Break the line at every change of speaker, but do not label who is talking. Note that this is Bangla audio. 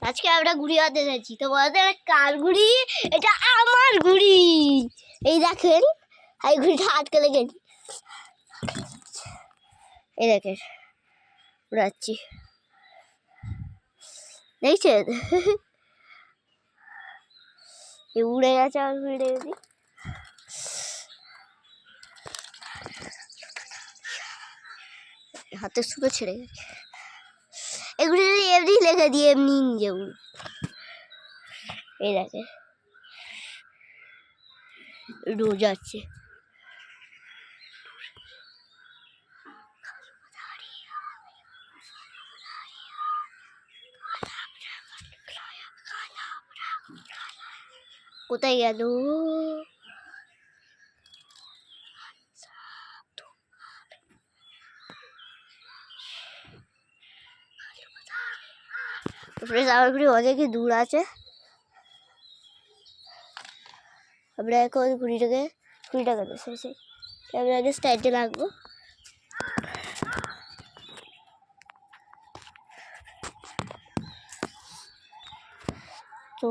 আজকে আমরা ঘুড়ি হাতে যাচ্ছি, তো বলতে কার ঘুড়ি? এটা আমার ঘুড়ি। এই দেখেন, এই ঘুড়িটা আটকে লেগে, এই দেখেন উড়াচ্ছি, দেখছেন? উড়ে গেছে আমার ঘুড়িটা। যদি হাতে শুকে ছেড়ে গেছে, এগুলি যদি এমনি লেখা দিয়ে এমনি নিজে উড়ে। এই দেখে রোজ আছে। কোথায় গেল? আমার ঘুড়ি অনেকই দূর আছে। আমরা এখন ঘুড়িটাকে ক্যামেরাকে স্ট্যান্ডে রাখবো। তো